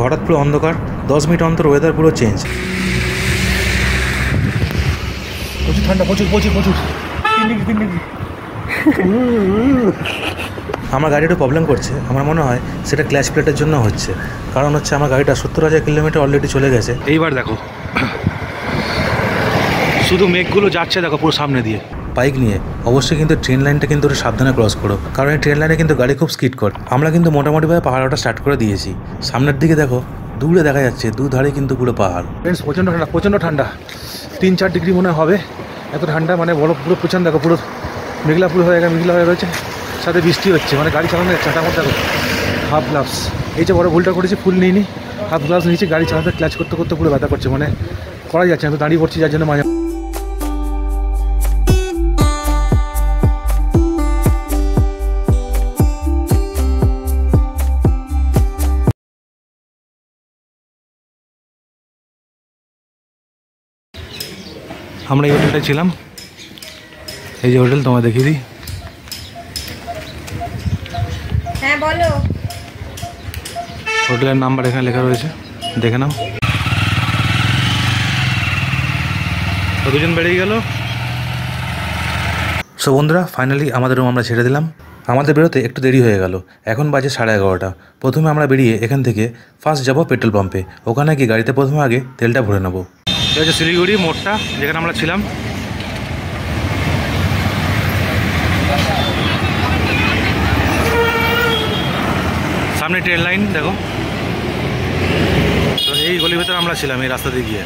হঠাৎ পুরো অন্ধকার, 10 মিনিট অন্তর ওয়েদার পুরো চেঞ্জ। প্রচুর ঠান্ডা, প্রচুর প্রচুর প্রচুর। আমার গাড়ি একটু প্রবলেম করছে, আমার মনে হয় সেটা ক্ল্যাচ প্লেটের জন্য হচ্ছে। কারণ হচ্ছে আমার গাড়িটা 70,000 কিলোমিটার অলরেডি চলে গেছে। এইবার দেখো শুধু মেঘগুলো যাচ্ছে, দেখো পুরো সামনে দিয়ে। বাইক নিয়ে অবশ্যই কিন্তু ট্রেন লাইনটা কিন্তু একটু সাবধানে ক্রস করো, কারণ এই ট্রেন লাইনে কিন্তু গাড়ি খুব স্কিড করে। আমরা কিন্তু মোটামুটিভাবে পাহাড়টা স্টার্ট করে দিয়েছি। সামনের দিকে দেখো, দূরে দেখা যাচ্ছে দুধারে কিন্তু পুরো পাহাড়। ফ্রেন্ডস প্রচণ্ড ঠান্ডা, প্রচণ্ড ঠান্ডা, 3-4 ডিগ্রি মনে হবে, এত ঠান্ডা। মানে বরফ পুরো প্রচণ্ড, দেখো পুরো মেঘলা পুরো হয়ে গেছে, মেঘলা হয়ে রয়েছে, সাথে বৃষ্টি হচ্ছে। মানে গাড়ি চালানো যাচ্ছে না। দেখো হাফ গ্লাভস, এই যে বড় ভুলটা করেছি, ফুল নিইনি, হাফ গ্লাভস নিচে গাড়ি চালাতে ক্লাচ করতে করতে পুরো ব্যথা করছে, মানে করা যাচ্ছে না। তো দাঁড়িয়ে পড়ছি, যার জন্য মাঝে আমরা এই হোটেলটায় ছিলাম। এই যে হোটেল, তোমায় দেখিয়ে দিই। হ্যাঁ বলো। হোটেলের নাম্বার এখানে লেখা রয়েছে, দেখে নাও। দুজন বেরিয়ে গেল। সো বন্ধুরা, ফাইনালি আমাদের রুম আমরা ছেড়ে দিলাম। আমাদের বেরোতে একটু দেরি হয়ে গেল, এখন বাজে 11:30। প্রথমে আমরা বেরিয়ে এখান থেকে ফার্স্ট যাবো পেট্রোল পাম্পে। ওখানে গিয়ে গাড়িতে প্রথমে আগে তেলটা ভরে নেবো। এটা হচ্ছে শিলিগুড়ি মোড়টা, যেখানে আমরা ছিলাম। সামনে ট্রেন লাইন দেখো। তো এই গলির ভেতরে আমরা ছিলাম, এই রাস্তা দিয়ে গিয়ে।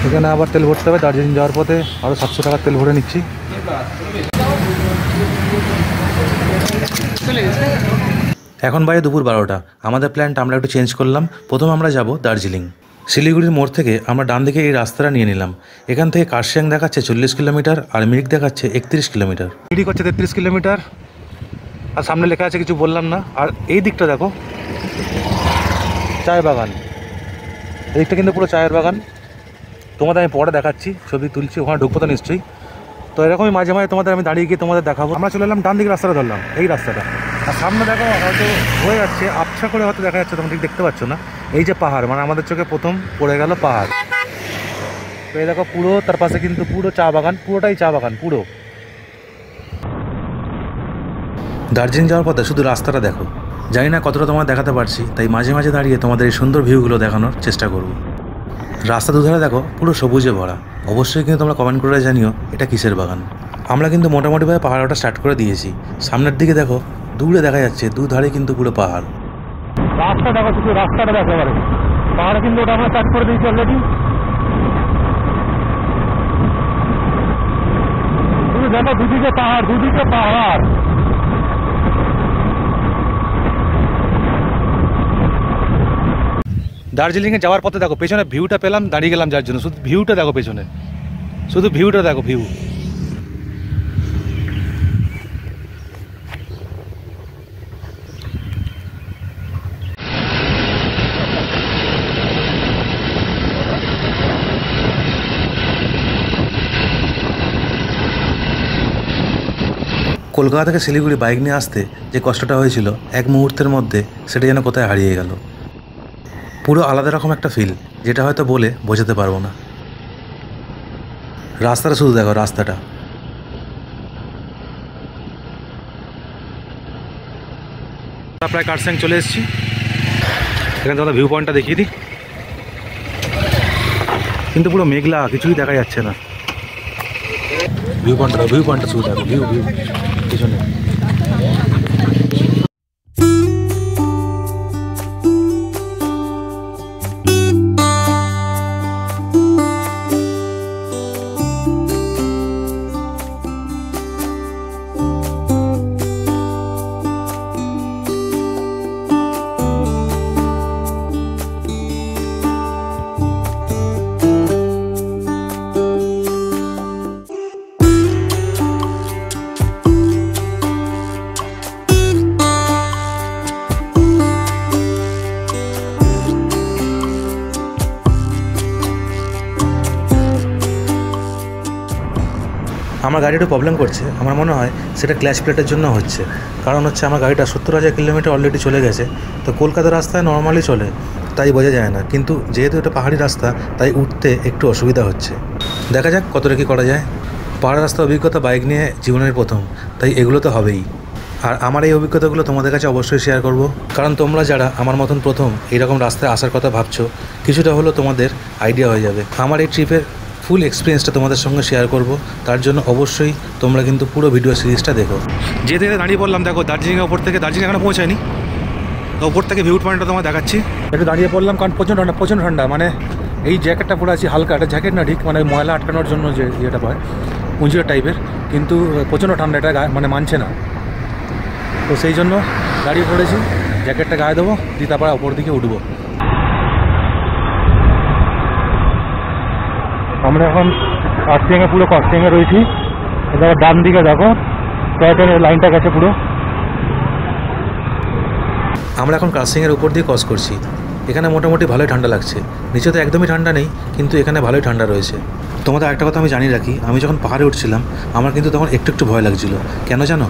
এখানে আবার তেল ভরতে হবে। দার্জিলিং যাওয়ার পথে আরও 700 টাকার তেল ভরে নিচ্ছি। এখন বাজে দুপুর 12টা। আমাদের প্ল্যানটা আমরা একটু চেঞ্জ করলাম। প্রথমে আমরা যাব দার্জিলিং। শিলিগুড়ির মোড় থেকে আমরা ডান দিকে এই রাস্তাটা নিয়ে নিলাম। এখান থেকে কার্শিয়াং দেখাচ্ছে 40 কিলোমিটার, আর মিরিক দেখাচ্ছে 31 কিলোমিটার। মিরিক হচ্ছে 33 কিলোমিটার, আর সামনে লেখা আছে কিছু বললাম না। আর এই দিকটা দেখো, চায়ের বাগান। এই দিকটা কিন্তু পুরো চায়ের বাগান। তোমাদের আমি পরে দেখাচ্ছি, ছবি তুলছি, ওখানে ঢুকবো তো নিশ্চয়ই। তো এরকমই মাঝে মাঝে তোমাদের আমি দাঁড়িয়ে গিয়ে তোমাদের দেখাবো। আমরা চলে এলাম ডান দিকে রাস্তাটা ধরলাম, এই রাস্তাটা। আর সামনে দেখো হয়তো হয়ে যাচ্ছে, আবছা করে হয়তো দেখা যাচ্ছে, তোমরা ঠিক দেখতে পাচ্ছ না। এই যে পাহাড়, মানে আমাদের চোখে প্রথম পড়ে গেল পাহাড়। তো এই দেখো পুরো, তার পাশে কিন্তু পুরো চা বাগান, পুরোটাই চা বাগান পুরো। দার্জিলিং যাওয়ার পথে শুধু রাস্তাটা দেখো। জানি না কতটা তোমার দেখাতে পারছি, তাই মাঝে মাঝে দাঁড়িয়ে তোমাদের এই সুন্দর ভিউগুলো দেখানোর চেষ্টা করব। রাস্তা দুধারে দেখো পুরো সবুজে ভরা। অবশ্যই কিন্তু তোমরা কমেন্ট করে জানিও এটা কিসের বাগান। আমরা কিন্তু মোটামুটিভাবে পাহাড়টা স্টার্ট করে দিয়েছি। সামনের দিকে দেখো, দূরে দেখা যাচ্ছে দুধারে কিন্তু পুরো পাহাড়। রাস্তা দেখো, শুধু রাস্তাটা দেখো, এবারে পাহাড় কিন্তু ওটা আমরা স্টার্ট করে দিয়েছি অলরেডি। শুধু দেখো দুদিকে পাহাড়, দুদিকে পাহাড়। দার্জিলিংয়ে যাওয়ার পথে দেখো পেছনে ভিউটা পেলাম, দাঁড়িয়ে গেলাম যার জন্য। শুধু ভিউটা দেখো পেছনে, শুধু ভিউটা দেখো, ভিউ। কলকাতা থেকে শিলিগুড়ি বাইক নিয়ে আসতে যে কষ্টটা হয়েছিল এক মুহূর্তের মধ্যে, সেটা যেন কোথায় হারিয়ে গেল। পুরো আলাদা রকম একটা ফিল, যেটা হয়তো বলে বোঝাতে পারবো না। রাস্তাটা শুধু দেখো, রাস্তাটা। প্রায় কার্শিয়াং চলে এসেছি। এখানে তোমাদের ভিউ পয়েন্টটা দেখিয়ে দিই। কিন্তু পুরো মেঘলা, কিছুই দেখা যাচ্ছে না। ভিউ পয়েন্টটা শুধু দেখো, ভিউ পিছনে। আমার গাড়ি একটু প্রবলেম করছে, আমার মনে হয় সেটা ক্ল্যাচ প্লেটের জন্য হচ্ছে। কারণ হচ্ছে আমার গাড়িটা 70,000 কিলোমিটার অলরেডি চলে গেছে। তো কলকাতার রাস্তায় নর্মালি চলে, তাই বোঝা যায় না, কিন্তু যেহেতু এটা পাহাড়ি রাস্তা তাই উঠতে একটু অসুবিধা হচ্ছে। দেখা যাক কতটা কী করা যায়। পাহাড় রাস্তা অভিজ্ঞতা বাইক নিয়ে জীবনের প্রথম, তাই এগুলো তো হবেই। আর আমার এই অভিজ্ঞতাগুলো তোমাদের কাছে অবশ্যই শেয়ার করব, কারণ তোমরা যারা আমার মতন প্রথম এইরকম রাস্তায় আসার কথা ভাবছো, কিছুটা হলো তোমাদের আইডিয়া হয়ে যাবে। আমার এই ট্রিপের ফুল এক্সপিরিয়েন্সটা তোমাদের সঙ্গে শেয়ার করব, তার জন্য অবশ্যই তোমরা কিন্তু পুরো ভিডিও সিরিজটা দেখো। যেতে দাঁড়িয়ে পড়লাম, দেখো দার্জিলিংয়ের ওপর থেকে, দার্জিলিং এখনো পৌঁছায়নি, তো ওপর থেকে ভিউ পয়েন্টটা তোমার দেখাচ্ছি। একটু দাঁড়িয়ে পড়লাম কারণ প্রচণ্ড ঠান্ডা, মানে এই জ্যাকেটটা পরে আছি হালকা, একটা জ্যাকেট না ঠিক, মানে ময়লা আটকানোর জন্য যে ইয়েটা পায় পুঁজির টাইপের, কিন্তু প্রচণ্ড ঠান্ডা, এটা মানে মানছে না। তো সেই জন্য দাঁড়িয়ে পড়েছি, জ্যাকেটটা গায়ে দেবো, দিয়ে তারপর ওপর দিকে উঠবো। আমরা এখন কার্সিয়াংয়ে, পুরো কার্সিয়াংয়ে রয়েছি। এবার ডান দিকে দেখো টয় ট্রেনের লাইনটা গেছে পুরো। আমরা এখন কার্সিয়াংয়ের উপর দিয়ে ক্রস করছি। এখানে মোটামুটি ভালোই ঠান্ডা লাগছে, নিচে তো একদমই ঠান্ডা নেই, কিন্তু এখানে ভালোই ঠান্ডা রয়েছে। তোমাদের একটা কথা আমি জানিয়ে রাখি, আমি যখন পাহাড়ে উঠছিলাম আমার কিন্তু তখন একটু ভয় লাগছিল। কেন জানো?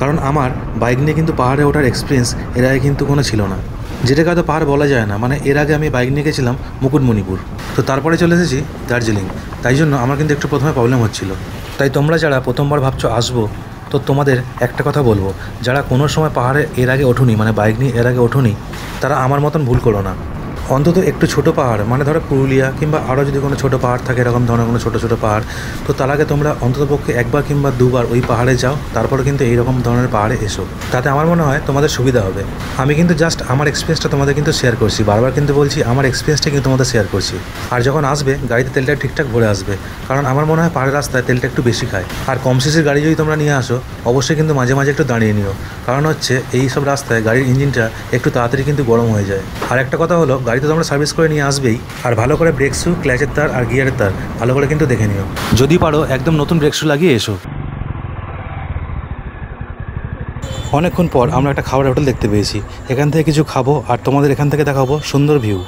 কারণ আমার বাইক নিয়ে কিন্তু পাহাড়ে ওঠার এক্সপিরিয়েন্স এর আগে কিন্তু কোনো ছিল না, যেটাকে হয়তো পাহাড় বলা যায় না। মানে এর আগে আমি বাইক নিয়ে গেছিলাম মুকুটমণিপুর, তো তারপরে চলে এসেছি দার্জিলিং, তাই জন্য আমার কিন্তু একটু প্রথমে প্রবলেম হচ্ছিল। তাই তোমরা যারা প্রথমবার ভাবছো আসবো, তো তোমাদের একটা কথা বলবো, যারা কোনো সময় পাহাড়ে এর আগে ওঠোনি, মানে বাইক নিয়ে এর আগে ওঠোনি, তারা আমার মতন ভুল করো না। অন্তত একটু ছোটো পাহাড়, মানে ধরো পুরুলিয়া কিংবা আরও যদি কোনো ছোটো পাহাড় থাকে, এরকম ধরনের কোনো ছোটো পাহাড়, তো তার আগে তোমরা অন্ততপক্ষে একবার কিংবা দুবার ওই পাহাড়ে যাও, তারপরে কিন্তু এইরকম ধরনের পাহাড়ে এসো। তাতে আমার মনে হয় তোমাদের সুবিধা হবে। আমি কিন্তু জাস্ট আমার এক্সপিরিয়েন্সটা তোমাদের কিন্তু শেয়ার করছি, বারবার কিন্তু বলছি আমার এক্সপিরিয়েন্সটা কিন্তু তোমাদের শেয়ার করছি। আর যখন আসবে গাড়িতে তেলটা ঠিকঠাক ভরে আসবে, কারণ আমার মনে হয় পাহাড়ের রাস্তায় তেলটা একটু বেশি খায়। আর কম সিসির গাড়ি যদি তোমরা নিয়ে আসো, অবশ্যই কিন্তু মাঝে মাঝে একটু দাঁড়িয়ে নিও, কারণ হচ্ছে এই সব রাস্তায় গাড়ির ইঞ্জিনটা একটু তাড়াতাড়ি কিন্তু গরম হয়ে যায়। আর একটা কথা হলো, গাড়িতে তোমরা সার্ভিস করে নিয়ে আসবেই, আর ভালো করে ব্রেক শু, ক্ল্যাচের তার আর গিয়ারের তার ভালো করে কিন্তু দেখে নিও। যদি পারো একদম নতুন ব্রেক শু লাগিয়ে এসো। অনেকক্ষণ পর আমরা একটা খাবার হোটেল দেখতে পেয়েছি, এখান থেকে কিছু খাবো আর তোমাদের এখান থেকে দেখাবো সুন্দর ভিউ।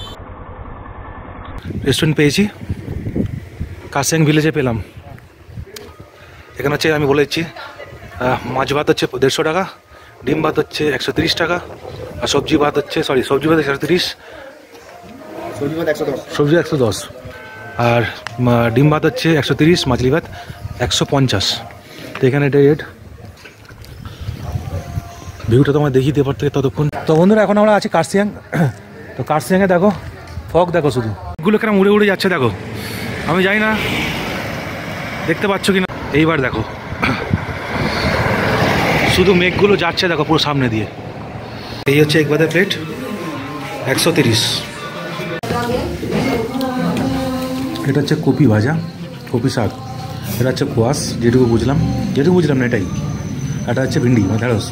রেস্টুরেন্ট পেয়েছি, কার্সিয়াং ভিলেজে পেলাম। এখানে হচ্ছে আমি বলে দিচ্ছি, মাছ ভাত হচ্ছে 150 টাকা, ডিম ভাত হচ্ছে 130 টাকা, আর সবজি ভাত হচ্ছে 130, সবজি 110, আর ডিম ভাত হচ্ছে 130, মাছলি ভাত 150। তো এখানে এটা রেট। ভিউটা তোমার দেখিয়ে দেওয়ার থেকে ততক্ষণ। তো বন্ধুরা এখন আমরা আছি কার্সিয়াং। তো কার্সিয়াংয়ে দেখো ফগ, দেখো শুধু এগুলো কেন উড়ে উড়ে যাচ্ছে, দেখো আমি জানি না দেখতে পাচ্ছ কিনা। এইবার দেখো শুধু মেঘগুলো যাচ্ছে, দেখো পুরো সামনে দিয়ে। এই হচ্ছে এক বাদে প্লেট 130। এটা হচ্ছে কপি ভাজা, কপি শাক। এটা হচ্ছে কোয়াশ, যেটুকু বুঝলাম না এটাই। এটা হচ্ছে ভিন্ডি মানে ঢেঁড়স,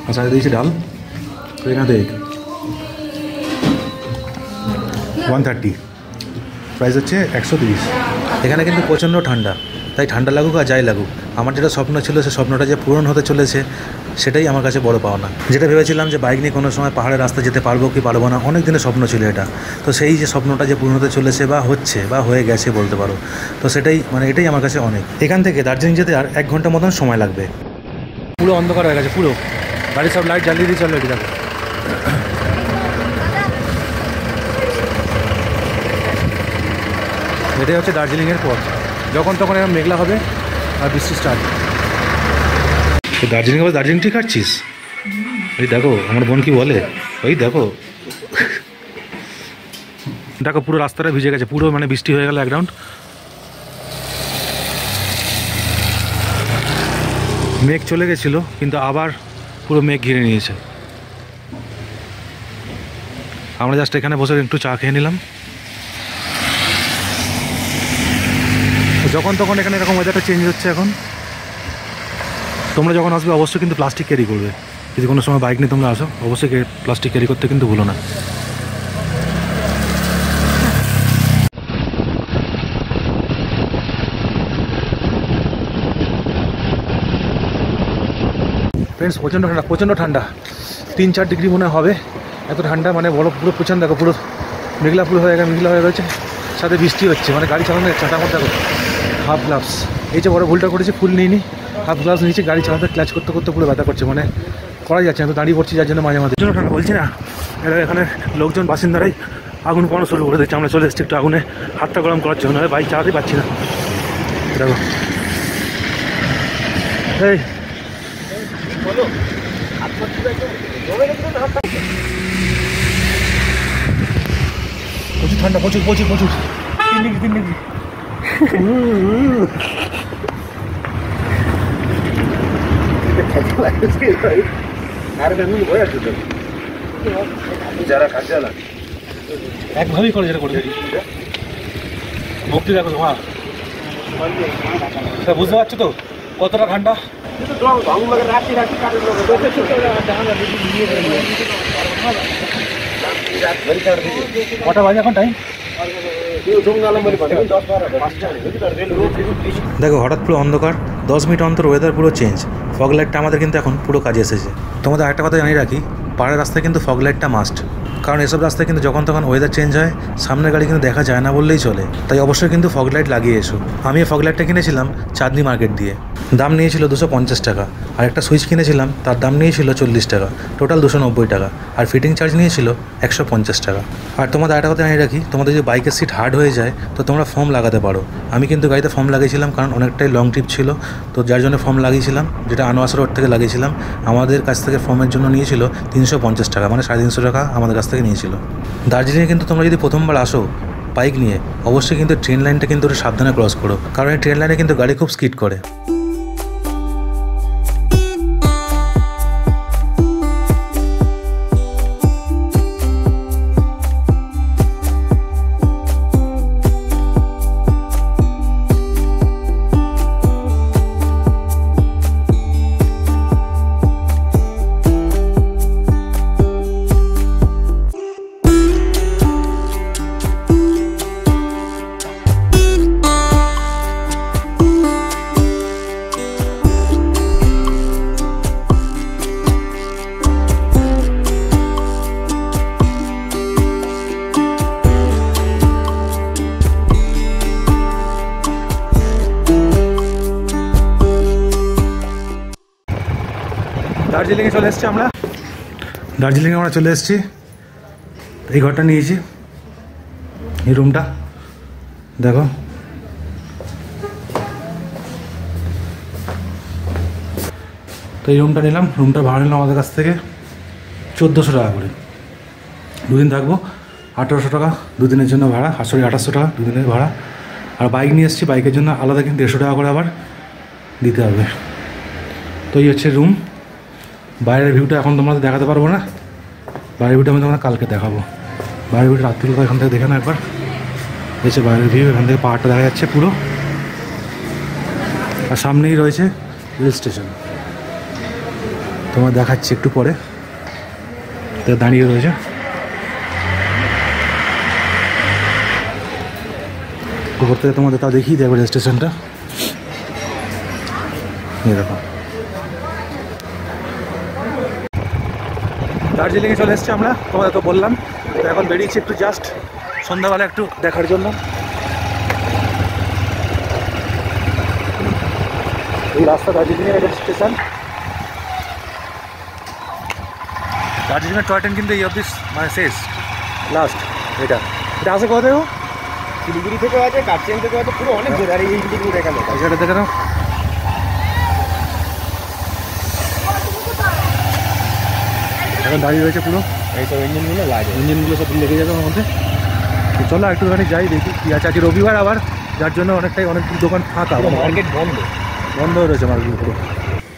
আর সাথে দিয়েছি ডাল। তো এখানে 130, প্রাইস হচ্ছে 130। এখানে কিন্তু প্রচণ্ড ঠান্ডা, তাই ঠান্ডা লাগুক আর যাই লাগুক, আমার যেটা স্বপ্ন ছিল সে স্বপ্নটা যে পূরণ হতে চলেছে, সেটাই আমার কাছে বড় পাওনা। যেটা ভেবেছিলাম যে বাইক নিয়ে কোনো সময় পাহাড়ের রাস্তা যেতে পারবো কি পারবো না, অনেক দিনের স্বপ্ন ছিল এটা। তো সেই যে স্বপ্নটা যে পূরণ হতে চলেছে বা হচ্ছে বা হয়ে গেছে বলতে পারো, তো সেটাই মানে এটাই আমার কাছে অনেক। এখান থেকে দার্জিলিং যেতে আর 1 ঘন্টা মতন সময় লাগবে। পুরো অন্ধকার হয়ে গেছে, পুরো গাড়ির সব লাইট জ্বালিয়ে দিয়ে চলো। এটি দেখো, এটাই হচ্ছে দার্জিলিংয়ের পথ। যখন তখন এরকম মেঘলা হবে আর বৃষ্টি স্টার্ট। দার্জিলিং ঠিক খাচ্ছিস? ওই দেখো আমার বোন কি বলে, ওই দেখো দেখো পুরো রাস্তাটা ভিজে গেছে, পুরো মানে বৃষ্টি হয়ে গেল এক রাউন্ড। মেঘ চলে গেছিলো, কিন্তু আবার পুরো মেঘ ঘিরে নিয়েছে। আমরা জাস্ট এখানে বসে একটু চা খেয়ে নিলাম। যখন তখন এখানে এরকম ওয়েদারটা চেঞ্জ হচ্ছে এখন। তোমরা যখন আসবে অবশ্যই কিন্তু প্লাস্টিক ক্যারি করবে। যদি কোনো সময় বাইক নিয়ে তোমরা আসো, অবশ্যই প্লাস্টিক ক্যারি করতে কিন্তু ভুলো না। ফ্রেন্ডস, প্রচণ্ড ঠান্ডা, 3-4 ডিগ্রি মনে হবে, এত ঠান্ডা। মানে বরফ পুরো প্রচণ্ড, দেখো পুরো মেঘলা হয়ে রয়েছে, সাথে বৃষ্টি হচ্ছে, মানে গাড়ি চালানো যাচ্ছে না। তার মধ্যে দেখো হাফ গ্লাভস। এই যে বড় ভুলটা করেছি, ফুল নিইনি, হাফ গ্লাস নিয়েছি, গাড়ি চালাতে ক্লাচ করতে করতে পুরো ব্যথা করছে, মানে করা যাচ্ছে না, তো দাঁড়িয়ে পড়ছি, যার জন্য মাঝে মাঝে বলছি না, এখানে লোকজন বাসিন্দারাই আগুন পোড়ানো শুরু করে দিচ্ছে। আমরা চলে এসেছি একটু আগুনে হাতটা গরম করার জন্য, বাইক চালাতেই পারছি না। দেখো এই প্রচুর ঠান্ডা, প্রচুর প্রচুর প্রচুর 3 ডিগ্রি। একভাবেই করে যেটা করে ভক্তি দেখো তোমার, বুঝতে পারছো তো কতটা ঠান্ডা। কটা বাজে এখন টাইম? দেখো হঠাৎ পুরো অন্ধকার, 10 মিনিট অন্তর ওয়েদার পুরো চেঞ্জ। ফগ লাইটটা আমাদের কিন্তু এখন পুরো কাজে এসেছে। তোমাদের একটা কথা জানিয়ে রাখি, পাহাড়ের রাস্তায় কিন্তু ফগ লাইটটা মাস্ট, কারণ এসব রাস্তায় কিন্তু যখন তখন ওয়েদার চেঞ্জ হয়, সামনের গাড়ি কিন্তু দেখা যায় না বললেই চলে, তাই অবশ্যই কিন্তু ফগ লাইট লাগিয়ে এসো। আমি এই ফগ লাইটটা কিনেছিলাম চাঁদনি মার্কেট দিয়ে, দাম নিয়েছিল 250 টাকা, আর একটা সুইচ কিনেছিলাম, তার দাম নিয়েছিল 40 টাকা, টোটাল 290 টাকা, আর ফিটিং চার্জ নিয়েছিল 150 টাকা। আর তোমাদের একটা কথা জানিয়ে রাখি, তোমাদের যদি বাইকের সিট হার্ড হয়ে যায় তো তোমরা ফোম লাগাতে পারো। আমি কিন্তু গাড়িতে ফোম লাগিয়েছিলাম, কারণ অনেকটাই লং ট্রিপ ছিল, তো যার জন্য ফোম লাগিয়েছিলাম, যেটা আনোয়ার রোড থেকে লাগিয়েছিলাম। আমাদের কাছ থেকে ফোমের জন্য নিয়েছিল 350 টাকা, মানে 350 টাকা আমাদের কাছ থেকে নিয়েছিল। দার্জিলিংয়ে কিন্তু তোমরা যদি প্রথমবার আসো বাইক নিয়ে, অবশ্যই কিন্তু ট্রেন লাইনটা কিন্তু একটু সাবধানে ক্রস করো, কারণ এই ট্রেন লাইনে কিন্তু গাড়ি খুব স্কিড করে। দার্জিলিংয়ে চলে এসেছি আমরা, চলে এসেছি। এই ঘরটা নিয়েছি, এই রুমটা দেখো, তো এই রুমটা নিলাম। রুমটা ভাড়া নিলাম আমাদের কাছ থেকে 1400 টাকা করে, 2 দিন থাকবো। 1800 টাকা 2 দিনের জন্য ভাড়া, 2800 টাকা 2 দিনের ভাড়া। আর বাইক নিয়ে এসেছি, বাইকের জন্য আলাদা কিন্তু 150 টাকা করে আবার দিতে হবে। তো এই হচ্ছে রুম। বাইরের ভিউটা এখন তোমাদের দেখাতে পারবো না, বাইরের ভিউটা আমি তোমাদের কালকে দেখাবো। বাইরের ভিউটা রাত্রিবেলা এখান থেকে দেখে না একবার, এসে বাইরের ভিউ, এখান থেকে পাহাড়টা দেখা যাচ্ছে পুরো, আর সামনেই রয়েছে রেল স্টেশন, তোমার দেখাচ্ছি একটু পরে। দাঁড়িয়ে রয়েছে, উপর থেকে তোমাদের তা দেখিয়ে দেবো রেল স্টেশনটা। এই দেখো দার্জিলিংয়ে চলে এসেছি আমরা, তোমাদের তো বললাম। তো এখন বেরিয়েছি একটু জাস্ট সন্ধ্যাবেলা একটু দেখার জন্য। এই রাস্তা দার্জিলিংয়ের রেল স্টেশন। দার্জিলিংয়ের টয় ট্রেন কিন্তু এই অবধি মানে শেষ, লাস্ট। এটা আসে কোথা থেকে? শিলিগুড়ি থেকে আছে, কার্চিয়াং থেকে আছে, পুরো অনেক দূর। আর এই শিলিগুড়ি দেখানো, সেটা দেখে নাও। এখন দাঁড়িয়ে রয়েছে পুরো, এই সব ইঞ্জিনগুলো লাগে, ইঞ্জিনগুলো সব লেগে যাবে আমার মধ্যে। চলো একটুখানি যাই, দেখি কী আছে। আজকে রবিবার আবার, যার জন্য অনেক দোকান ফাঁকা, মার্কেট বন্ধ রয়েছে মার্কেট পুরো।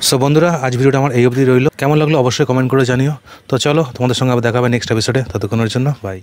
সো বন্ধুরা, আজ ভিডিওটা আমার এই অবধি রইলো। কেমন লাগলো অবশ্যই কমেন্ট করে জানিও। তো চলো, তোমাদের সঙ্গে আবার দেখা হবে নেক্সট এপিসোডে। ততক্ষণের জন্য বাই।